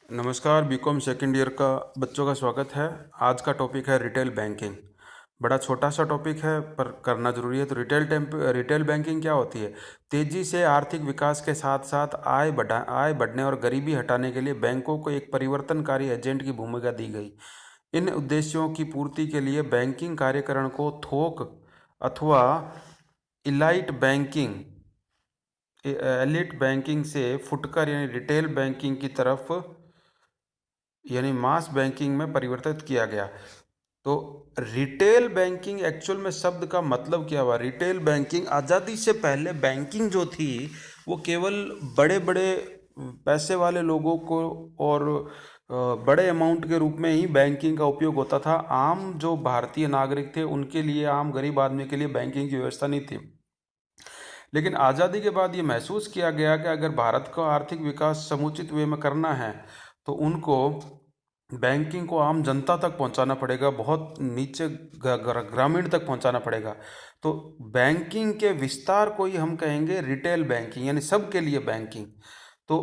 नमस्कार, BCom second year का बच्चों का स्वागत है। आज का टॉपिक है रिटेल बैंकिंग। बड़ा छोटा सा टॉपिक है पर करना जरूरी है। तो रिटेल बैंकिंग क्या होती है? तेजी से आर्थिक विकास के साथ साथ आय बढ़ने और गरीबी हटाने के लिए बैंकों को एक परिवर्तनकारी एजेंट की भूमिका दी गई। इन उद्देश्यों की पूर्ति के लिए बैंकिंग कार्यकरण को थोक अथवा इलाइट बैंकिंग एलिट बैंकिंग से फुटकर यानी रिटेल बैंकिंग की तरफ यानी मास बैंकिंग में परिवर्तित किया गया। तो रिटेल बैंकिंग एक्चुअल में शब्द का मतलब क्या हुआ? रिटेल बैंकिंग, आज़ादी से पहले बैंकिंग जो थी वो केवल बड़े बड़े पैसे वाले लोगों को और बड़े अमाउंट के रूप में ही बैंकिंग का उपयोग होता था। आम जो भारतीय नागरिक थे उनके लिए, आम गरीब आदमी के लिए बैंकिंग की व्यवस्था नहीं थी। लेकिन आज़ादी के बाद ये महसूस किया गया कि अगर भारत का आर्थिक विकास समुचित वे में करना है तो उनको बैंकिंग को आम जनता तक पहुंचाना पड़ेगा, बहुत नीचे ग्रामीण तक पहुंचाना पड़ेगा। तो बैंकिंग के विस्तार को ही हम कहेंगे रिटेल बैंकिंग, यानी सबके लिए बैंकिंग। तो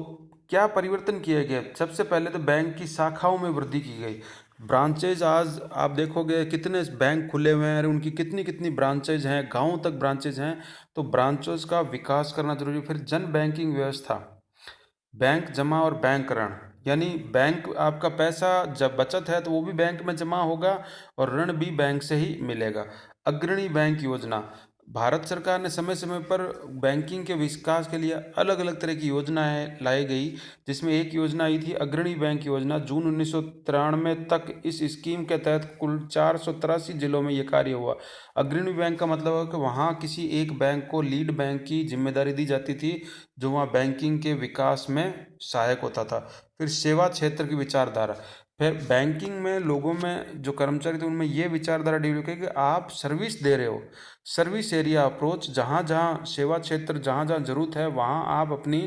क्या परिवर्तन किए गए? सबसे पहले तो बैंक की शाखाओं में वृद्धि की गई। ब्रांचेज, आज आप देखोगे कितने बैंक खुले हुए हैं, उनकी कितनी कितनी ब्रांचेज हैं, गाँव तक ब्रांचेज हैं। तो ब्रांचेज का विकास करना जरूरी। फिर जन बैंकिंग व्यवस्था, बैंक जमा और बैंक ऋण, यानी बैंक आपका पैसा जब बचत है तो वो भी बैंक में जमा होगा और ऋण भी बैंक से ही मिलेगा। अग्रणी बैंक योजना, भारत सरकार ने समय समय पर बैंकिंग के विकास के लिए अलग अलग तरह की योजनाएं लाई गई, जिसमें एक योजना आई थी अग्रणी बैंक योजना। जून 1993 तक इस स्कीम के तहत कुल 483 जिलों में ये कार्य हुआ। अग्रणी बैंक का मतलब है कि वहाँ किसी एक बैंक को लीड बैंक की जिम्मेदारी दी जाती थी, जो वहाँ बैंकिंग के विकास में सहायक होता था। फिर सेवा क्षेत्र की विचारधारा, फिर बैंकिंग में लोगों में जो कर्मचारी थे उनमें ये विचारधारा डेवलप की कि आप सर्विस दे रहे हो, सर्विस एरिया अप्रोच, जहाँ जहाँ सेवा क्षेत्र, जहाँ जहाँ जरूरत है वहाँ आप अपनी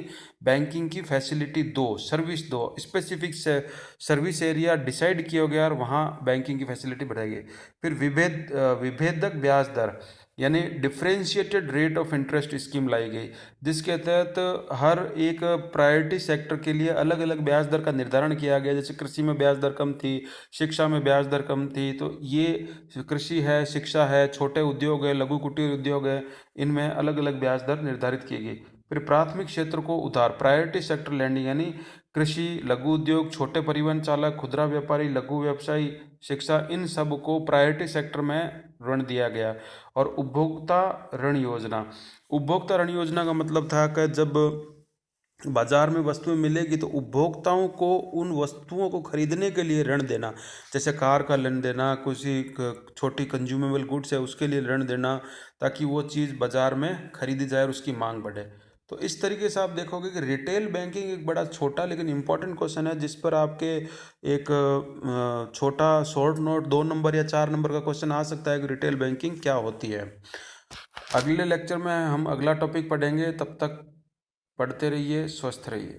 बैंकिंग की फैसिलिटी दो, सर्विस दो। स्पेसिफिक से सर्विस एरिया डिसाइड किया गया और वहाँ बैंकिंग की फैसिलिटी बढ़ाई गई। फिर विभेदक ब्याज दर यानी differentiated rate of interest scheme लाई गई, जिसके तहत हर एक प्रायोरिटी सेक्टर के लिए अलग अलग ब्याज दर का निर्धारण किया गया। जैसे कृषि में ब्याज दर कम थी, शिक्षा में ब्याज दर कम थी, तो ये कृषि है, शिक्षा है, छोटे उद्योग है, लघु कुटीर उद्योग है, इनमें अलग अलग ब्याज दर निर्धारित की गई। फिर प्राथमिक क्षेत्र को उधार, प्रायोरिटी सेक्टर लैंडिंग, यानी कृषि, लघु उद्योग, छोटे परिवहन चालक, खुदरा व्यापारी, लघु व्यवसायी, शिक्षा, इन सब को प्रायोरिटी सेक्टर में ऋण दिया गया। और उपभोक्ता ऋण योजना, उपभोक्ता ऋण योजना का मतलब था कि जब बाजार में वस्तुएं मिलेगी तो उपभोक्ताओं को उन वस्तुओं को खरीदने के लिए ऋण देना, जैसे कार का ऋण देना, किसी छोटी कंज्यूमेबल गुड्स है उसके लिए ऋण देना, ताकि वो चीज़ बाजार में खरीदी जाए और उसकी मांग बढ़े। तो इस तरीके से आप देखोगे कि रिटेल बैंकिंग एक बड़ा छोटा लेकिन इम्पॉर्टेंट क्वेश्चन है, जिस पर आपके एक छोटा शॉर्ट नोट 2 नंबर या 4 नंबर का क्वेश्चन आ सकता है कि रिटेल बैंकिंग क्या होती है। अगले लेक्चर में हम अगला टॉपिक पढ़ेंगे, तब तक पढ़ते रहिए, स्वस्थ रहिए।